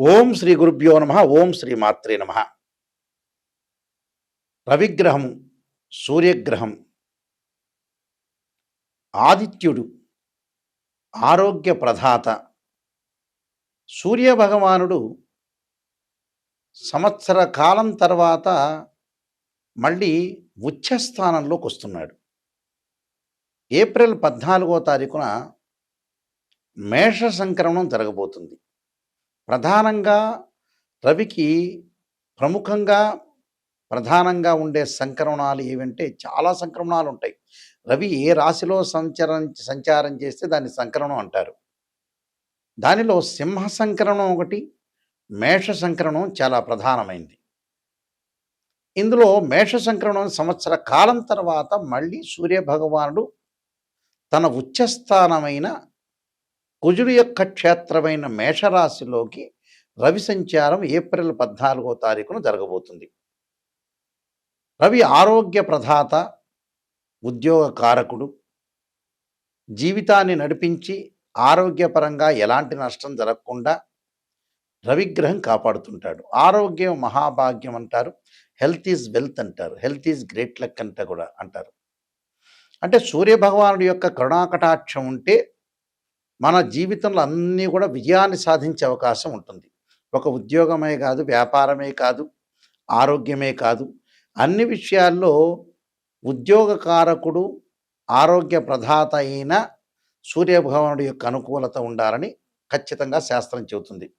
ఓం శ్రీ గురుభ్యో నమ. ఓం శ్రీ మాత్రే నమ. రవిగ్రహము, సూర్యగ్రహం, ఆదిత్యుడు, ఆరోగ్య ప్రదాత. సూర్యభగవానుడు సంవత్సర కాలం తర్వాత మళ్ళీ ఉచ్చస్థానంలోకి వస్తున్నాడు. ఏప్రిల్ 14వ తారీఖున మేష సంక్రమణం జరగబోతుంది. ప్రధానంగా రవికి ప్రధానంగా ఉండే సంక్రమణాలు ఏవంటే చాలా సంక్రమణాలు ఉంటాయి. రవి ఏ రాశిలో సంచారం చేస్తే దాన్ని సంక్రమణం అంటారు. దానిలో సింహ సంక్రమణం ఒకటి, మేష సంక్రమణం చాలా ప్రధానమైంది. ఇందులో మేష సంక్రమణం సంవత్సర కాలం తర్వాత మళ్ళీ సూర్యభగవానుడు తన ఉచ్చస్థానమైన కుజుడు యొక్క క్షేత్రమైన మేషరాశిలోకి రవి సంచారం ఏప్రిల్ 14వ తారీఖున జరగబోతుంది. రవి ఆరోగ్య ప్రదాత, ఉద్యోగ కారకుడు, జీవితాన్ని నడిపించి ఆరోగ్యపరంగా ఎలాంటి నష్టం జరగకుండా రవిగ్రహం కాపాడుతుంటాడు. ఆరోగ్యం మహాభాగ్యం అంటారు, హెల్త్ ఈజ్ వెల్త్ అంటారు, హెల్త్ ఈజ్ గ్రేట్ లక్ అంట కూడా అంటారు. అంటే సూర్యభగవానుడి యొక్క కరుణాకటాక్షం ఉంటే మన జీవితంలో అన్నీ కూడా విజయాన్ని సాధించే అవకాశం ఉంటుంది. ఒక ఉద్యోగమే కాదు, వ్యాపారమే కాదు, ఆరోగ్యమే కాదు, అన్ని విషయాల్లో ఉద్యోగకారకుడు, ఆరోగ్య ప్రదాత అయిన సూర్యభగవానుడి యొక్క అనుకూలత ఉండాలని ఖచ్చితంగా శాస్త్రం చెబుతుంది.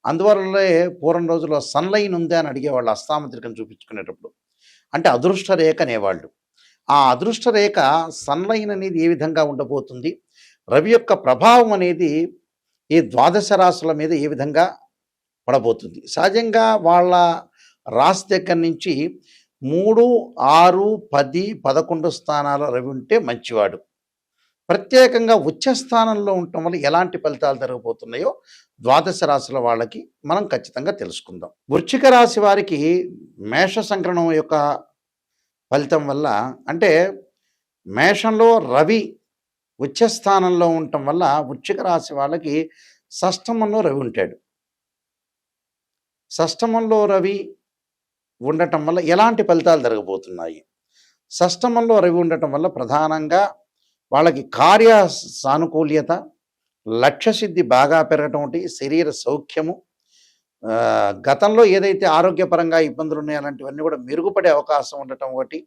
అందువల్లే పూర్వం రోజుల్లో సన్లైన్ ఉందా అని అడిగేవాళ్ళు అస్తాముద్రికను చూపించుకునేటప్పుడు. అంటే అదృష్ట రేఖ అనేవాళ్ళు. ఆ అదృష్ట రేఖ సన్లైన్ అనేది ఏ విధంగా ఉండబోతుంది, రవి యొక్క ప్రభావం అనేది ఈ ద్వాదశ రాశుల మీద ఏ విధంగా పడబోతుంది. సహజంగా వాళ్ళ రాశి దగ్గర నుంచి 3, 6, 10, 11 స్థానాల రవి ఉంటే మంచివాడు. ప్రత్యేకంగా ఉచ్చస్థానంలో ఉండటం వల్ల ఎలాంటి ఫలితాలు జరగబోతున్నాయో ద్వాదశ రాశుల వాళ్ళకి మనం ఖచ్చితంగా తెలుసుకుందాం. వృశ్చిక రాశి వారికి మేష సంక్రమణం యొక్క ఫలితం వల్ల, అంటే మేషంలో రవి ఉచ్చస్థానంలో ఉండటం వల్ల వృశ్చిక రాశి వాళ్ళకి షష్టమంలో రవి ఉంటాడు. షష్టమంలో రవి ఉండటం వల్ల ఎలాంటి ఫలితాలు జరగబోతున్నాయి? షష్టమంలో రవి ఉండటం వల్ల ప్రధానంగా వాళ్ళకి కార్య సానుకూల్యత, లక్ష్యసిద్ధి బాగా పెరగటం ఒకటి, శరీర సౌఖ్యము, గతంలో ఏదైతే ఆరోగ్యపరంగా ఇబ్బందులు ఉన్నాయో అలాంటివన్నీ కూడా మెరుగుపడే అవకాశం ఉండటం ఒకటి,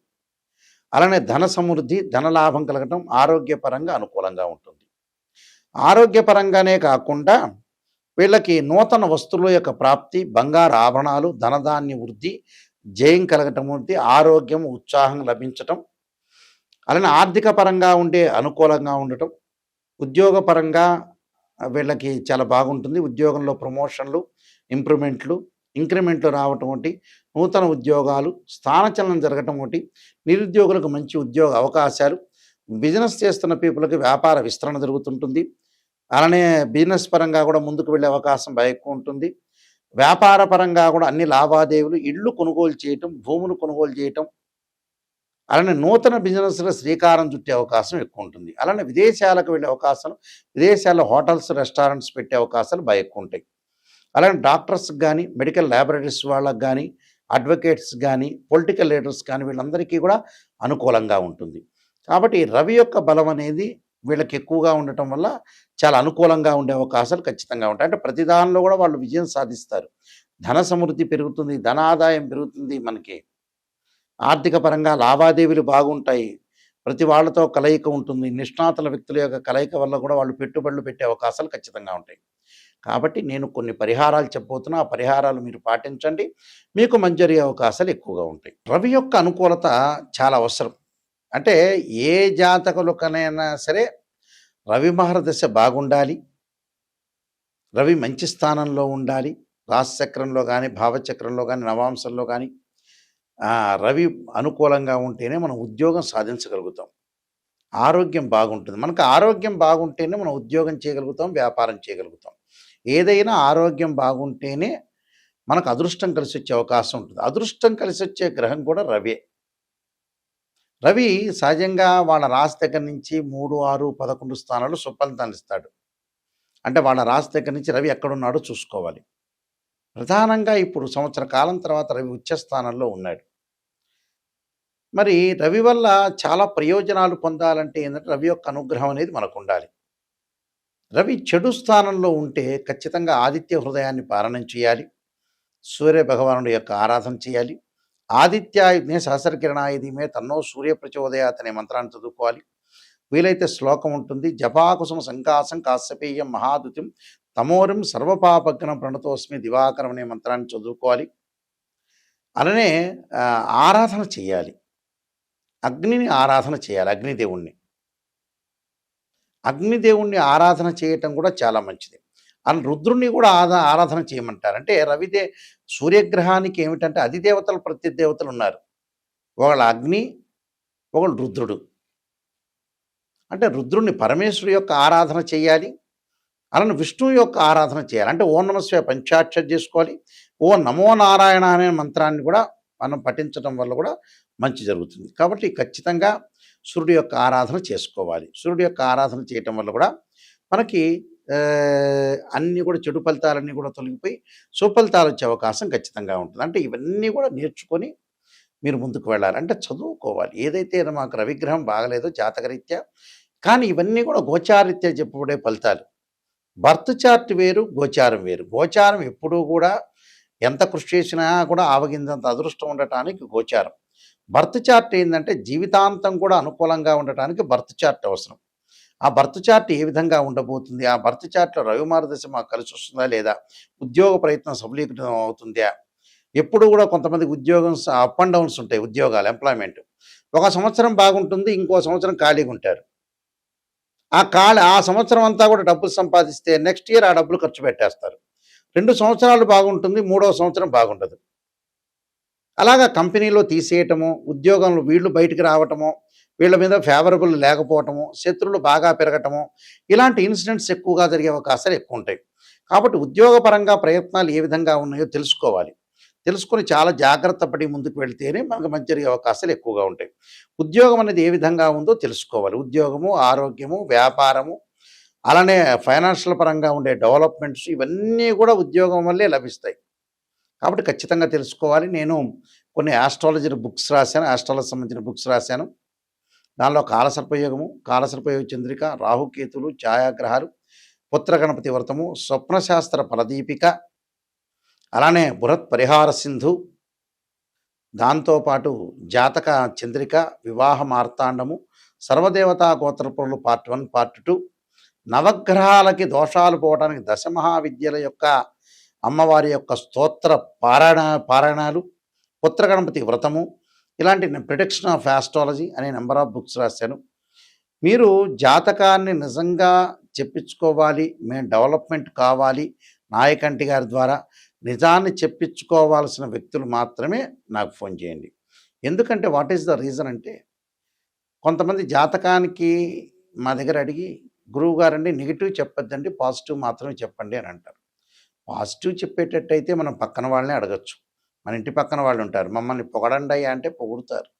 అలానే ధన సమృద్ధి, ధనలాభం కలగటం, ఆరోగ్యపరంగా అనుకూలంగా ఉంటుంది. ఆరోగ్యపరంగానే కాకుండా వీళ్ళకి నూతన వస్తువుల యొక్క ప్రాప్తి, బంగారు ఆభరణాలు, ధనధాన్య వృద్ధి, జయం కలగటం వంటి ఆరోగ్యం, ఉత్సాహం లభించటం, అలానే ఆర్థిక పరంగా ఉండే అనుకూలంగా ఉండటం, ఉద్యోగపరంగా వీళ్ళకి చాలా బాగుంటుంది. ఉద్యోగంలో ప్రమోషన్లు, ఇంక్రిమెంట్లు రావటం ఒకటి, నూతన ఉద్యోగాలు, స్థానచలనం జరగటం ఒకటి, నిరుద్యోగులకు మంచి ఉద్యోగ అవకాశాలు, బిజినెస్ చేస్తున్న పీపుల్కి వ్యాపార విస్తరణ జరుగుతుంటుంది. అలానే బిజినెస్ పరంగా కూడా ముందుకు వెళ్ళే అవకాశం బాగా ఎక్కువ ఉంటుంది. వ్యాపార పరంగా కూడా అన్ని లావాదేవీలు, ఇళ్ళు కొనుగోలు చేయటం, భూములు కొనుగోలు చేయటం, అలానే నూతన బిజినెస్లో శ్రీకారం చుట్టే అవకాశం ఎక్కువ ఉంటుంది. అలానే విదేశాలకు వెళ్ళే అవకాశం, విదేశాల్లో హోటల్స్, రెస్టారెంట్స్ పెట్టే అవకాశాలు బాగా ఎక్కువ ఉంటాయి. అలానే డాక్టర్స్కి కానీ, మెడికల్ ల్యాబొరేటరీస్ వాళ్ళకి కానీ, అడ్వకేట్స్ కానీ, పొలిటికల్ లీడర్స్ కానీ వీళ్ళందరికీ కూడా అనుకూలంగా ఉంటుంది. కాబట్టి రవి యొక్క బలం అనేది వీళ్ళకి ఎక్కువగా ఉండటం వల్ల చాలా అనుకూలంగా ఉండే అవకాశాలు ఖచ్చితంగా ఉంటాయి. అంటే ప్రతి దానిలో కూడా వాళ్ళు విజయం సాధిస్తారు. ధన సమృద్ధి పెరుగుతుంది, ధనాదాయం పెరుగుతుంది, మనకి ఆర్థిక పరంగా లావాదేవీలు బాగుంటాయి, ప్రతి వాళ్ళతో కలయిక ఉంటుంది, నిష్ణాతుల వ్యక్తుల యొక్క కలయిక వల్ల కూడా వాళ్ళు పెట్టుబడులు పెట్టే అవకాశాలు ఖచ్చితంగా ఉంటాయి. కాబట్టి నేను కొన్ని పరిహారాలు చెప్పబోతున్నా, ఆ పరిహారాలు మీరు పాటించండి, మీకు మంచి జరిగే అవకాశాలు ఎక్కువగా ఉంటాయి. రవి యొక్క అనుకూలత చాలా అవసరం. అంటే ఏ జాతకులకనైనా సరే రవి మహర్దశ బాగుండాలి, రవి మంచి స్థానంలో ఉండాలి. రాశిచక్రంలో కానీ, భావచక్రంలో కానీ, నవాంశంలో కానీ రవి అనుకూలంగా ఉంటేనే మనం ఉద్యోగం సాధించగలుగుతాం, ఆరోగ్యం బాగుంటుంది. మనకు ఆరోగ్యం బాగుంటేనే మనం ఉద్యోగం చేయగలుగుతాం, వ్యాపారం చేయగలుగుతాం. ఏదైనా ఆరోగ్యం బాగుంటేనే మనకు అదృష్టం కలిసి వచ్చే అవకాశం ఉంటుంది. అదృష్టం కలిసి వచ్చే గ్రహం కూడా రవే. రవి సహజంగా వాళ్ళ రాశి దగ్గర నుంచి 3, 6, 11 స్థానాలు సుఫలితాన్ని ఇస్తాడు. అంటే వాళ్ళ రాశి దగ్గర నుంచి రవి ఎక్కడున్నాడో చూసుకోవాలి. ప్రధానంగా ఇప్పుడు సంవత్సర కాలం తర్వాత రవి ఉచ్చ స్థానంలో ఉన్నాడు. మరి రవి వల్ల చాలా ప్రయోజనాలు పొందాలంటే ఏంటంటే రవి యొక్క అనుగ్రహం అనేది మనకుండాలి. రవి చెడు స్థానంలో ఉంటే ఖచ్చితంగా ఆదిత్య హృదయాన్ని పారణం చేయాలి. సూర్య భగవానుడి యొక్క ఆరాధన చేయాలి. ఆదిత్యాయుధే సహస్రకిరణాయ ధీమహి తన్నో సూర్య ప్రచోదయాత్ అనే మంత్రాన్ని చదువుకోవాలి. వీలైతే శ్లోకం ఉంటుంది. జపాకుసుమ సంకాసం కాశ్యపేయం మహాదుతిం తమోరిం సర్వపాపగ్నం ప్రణతోస్మి దివాకరం అనే మంత్రాన్ని చదువుకోవాలి. అలానే ఆరాధన చేయాలి. అగ్నిని ఆరాధన చేయాలి. అగ్నిదేవుణ్ణి ఆరాధన చేయటం కూడా చాలా మంచిది. అండ్ రుద్రుణ్ణి కూడా ఆరాధన చేయమంటారు. అంటే సూర్యగ్రహానికి ఏమిటంటే అధిదేవతలు ప్రత్యదేవతలు ఉన్నారు. ఒకళ్ళు అగ్ని, ఒకళ్ళు రుద్రుడు. అంటే రుద్రుణ్ణి పరమేశ్వరుడు యొక్క ఆరాధన చేయాలి. అలానే విష్ణువు యొక్క ఆరాధన చేయాలి. అంటే ఓం నమః శివాయ పంచాక్షరి చేసుకోవాలి. ఓం నమో నారాయణ అనే మంత్రాన్ని కూడా మనం పఠించడం వల్ల కూడా మంచి జరుగుతుంది. కాబట్టి ఖచ్చితంగా సూర్యుడి యొక్క ఆరాధన చేసుకోవాలి. సూర్యుడి యొక్క ఆరాధన చేయటం వల్ల కూడా మనకి అన్నీ కూడా చెడు ఫలితాలన్నీ కూడా తొలగిపోయి సుఫలితాలు వచ్చే అవకాశం ఖచ్చితంగా ఉంటుంది. అంటే ఇవన్నీ కూడా నేర్చుకొని మీరు ముందుకు వెళ్ళాలి. అంటే చదువుకోవాలి. ఏదైతే మాకు రవిగ్రహం బాగలేదో జాతకరీత్యా, కానీ ఇవన్నీ కూడా గోచారీత్యా చెప్పబడే ఫలితాలు. బర్త్ చార్ట్ వేరు, గోచారం వేరు. గోచారం ఎప్పుడూ కూడా ఎంత కృషి చేసినా కూడా ఆవగిందంత అదృష్టం ఉండటానికి గోచారం. బర్త్ చార్ట్ ఏంటంటే జీవితాంతం కూడా అనుకూలంగా ఉండటానికి బర్త్ చార్ట్ అవసరం. ఆ బర్త్ చార్ట్ ఏ విధంగా ఉండబోతుంది, ఆ బర్త్ చార్ట్లో రవి మార్గదర్శ మాకు కలిసి వస్తుందా లేదా, ఉద్యోగ ప్రయత్నం సఫలీకృతం అవుతుందా, ఎప్పుడు కూడా కొంతమందికి ఉద్యోగం అప్ అండ్ డౌన్స్ ఉంటాయి. ఉద్యోగాలు ఎంప్లాయ్మెంట్ ఒక సంవత్సరం బాగుంటుంది, ఇంకో సంవత్సరం ఖాళీగా ఉంటారు. ఆ సంవత్సరం అంతా కూడా డబ్బులు సంపాదిస్తే నెక్స్ట్ ఇయర్ ఆ డబ్బులు ఖర్చు పెట్టేస్తారు. 2 సంవత్సరాలు బాగుంటుంది, 3వ సంవత్సరం బాగుండదు. అలాగా కంపెనీలో తీసేయటము, ఉద్యోగంలో వీళ్ళు బయటికి రావటము, వీళ్ళ మీద ఫేవరబుల్ లేకపోవటము, శత్రువులు బాగా పెరగటము, ఇలాంటి ఇన్సిడెంట్స్ ఎక్కువగా జరిగే అవకాశాలు ఎక్కువ ఉంటాయి. కాబట్టి ఉద్యోగపరంగా ప్రయత్నాలు ఏ విధంగా ఉన్నాయో తెలుసుకోవాలి. తెలుసుకొని చాలా జాగ్రత్త పడి ముందుకు వెళ్తేనే మనకు మంచి జరిగే అవకాశాలు ఎక్కువగా ఉంటాయి. ఉద్యోగం అనేది ఏ విధంగా ఉందో తెలుసుకోవాలి. ఉద్యోగము, ఆరోగ్యము, వ్యాపారము, అలానే ఫైనాన్షియల్ పరంగా ఉండే డెవలప్మెంట్స్ ఇవన్నీ కూడా ఉద్యోగం వల్లే లభిస్తాయి. కాబట్టి ఖచ్చితంగా తెలుసుకోవాలి. నేను కొన్ని ఆస్ట్రాలజీ బుక్స్ రాశాను. ఆస్ట్రాలజీ సంబంధించిన బుక్స్ రాశాను. దానిలో కాలసర్పయోగము, కాలసర్పయోగ చంద్రిక, రాహుకేతులు, ఛాయాగ్రహాలు, పుత్ర గణపతి వ్రతము, స్వప్నశాస్త్ర ఫలదీపిక, అలానే బృహత్ పరిహార సింధు, దాంతోపాటు జాతక చంద్రిక, వివాహ మార్తాండము, సర్వదేవతా గోత్రపురులు పార్ట్ 1, పార్ట్ 2, నవగ్రహాలకి దోషాలు పోవడానికి దశమహావిద్యల యొక్క అమ్మవారి యొక్క స్తోత్ర పారాయణాలు, పుత్ర గణపతి వ్రతము, ఇలాంటి ప్రిడిక్షన్ ఆఫ్ ఆస్ట్రాలజీ అనే నెంబర్ ఆఫ్ బుక్స్ రాశాను. మీరు జాతకాన్ని నిజంగా చెప్పించుకోవాలి, మేము డెవలప్మెంట్ కావాలి నాయకంటి గారి ద్వారా, నిజాన్ని చెప్పించుకోవాల్సిన వ్యక్తులు మాత్రమే నాకు ఫోన్ చేయండి. ఎందుకంటే వాట్ ఈస్ ద రీజన్ అంటే, కొంతమంది జాతకానికి మా దగ్గర అడిగి, గురువు గారండి నెగిటివ్ చెప్పొద్దండి, పాజిటివ్ మాత్రమే చెప్పండి అని అంటారు. పాజిటివ్ చెప్పేటట్టయితే మనం పక్కన వాళ్ళని అడగచ్చు. మన ఇంటి పక్కన వాళ్ళు ఉంటారు, మమ్మల్ని పొగడండి అంటే పొగుడుతారు.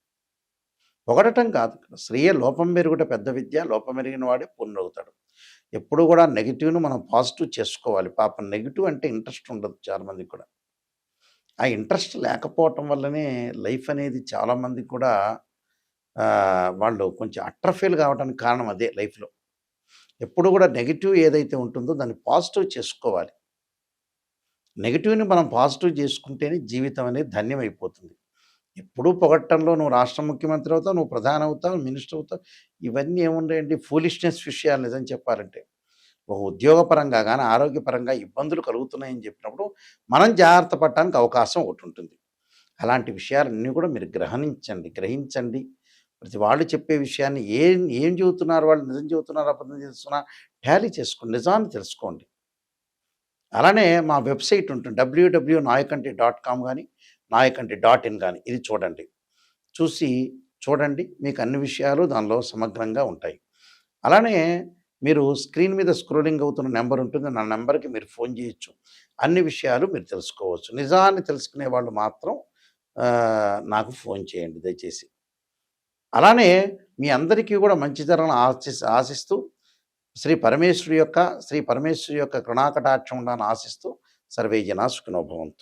పొగడటం కాదు, స్త్రీయ లోపం మెరుగుట పెద్ద విద్య, లోపం మెరిగిన వాడే పూర్ణవుతాడు. ఎప్పుడు కూడా నెగిటివ్ను మనం పాజిటివ్ చేసుకోవాలి. పాపం నెగిటివ్ అంటే ఇంట్రెస్ట్ ఉండదు చాలామందికి కూడా. ఆ ఇంట్రెస్ట్ లేకపోవటం వల్లనే లైఫ్ అనేది చాలామందికి కూడా వాళ్ళు కొంచెం అట్రఫీల్ కావడానికి కారణం అదే లైఫ్లో. ఎప్పుడు కూడా నెగిటివ్ ఏదైతే ఉంటుందో దాన్ని పాజిటివ్ చేసుకోవాలి. నెగిటివ్ని మనం పాజిటివ్ చేసుకుంటేనే జీవితం అనేది ధన్యమైపోతుంది. ఎప్పుడూ పొగట్టంలో నువ్వు రాష్ట్ర ముఖ్యమంత్రి అవుతావు, నువ్వు ప్రధాని అవుతావు, మినిస్టర్ అవుతావు, ఇవన్నీ ఏముంటాయండి ఫూలిష్నెస్ విషయాలు. నిజం చెప్పాలంటే ఒక ఉద్యోగపరంగా కానీ ఆరోగ్యపరంగా ఇబ్బందులు కలుగుతున్నాయని చెప్పినప్పుడు మనం జాగ్రత్త పడటానికి అవకాశం ఒకటి ఉంటుంది. అలాంటి విషయాలన్నీ కూడా మీరు గ్రహించండి. ప్రతి వాళ్ళు చెప్పే విషయాన్ని ఏం చెబుతున్నారు, వాళ్ళు నిజం చెబుతున్నారు, అబద్ధం చేస్తున్నా టాలీ చేసుకోండి, నిజాన్ని తెలుసుకోండి. అలానే మా వెబ్సైట్ ఉంటుంది www.nayakanti.com కానీ nayakanti.in కానీ, ఇది చూడండి, మీకు అన్ని విషయాలు దానిలో సమగ్రంగా ఉంటాయి. అలానే మీరు స్క్రీన్ మీద స్క్రోలింగ్ అవుతున్న నెంబర్ ఉంటుంది, నా నెంబర్కి మీరు ఫోన్ చేయొచ్చు. అన్ని విషయాలు మీరు తెలుసుకోవచ్చు. నిజాన్ని తెలుసుకునే వాళ్ళు మాత్రం నాకు ఫోన్ చేయండి దయచేసి. అలానే మీ అందరికీ కూడా మంచి జరగాలని ఆశిస్తూ శ్రీ పరమేశ్వరి యొక్క కరుణాకటాక్షం ఉండాలని ఆశిస్తూ సర్వే జనా సుఖినో భవంతు.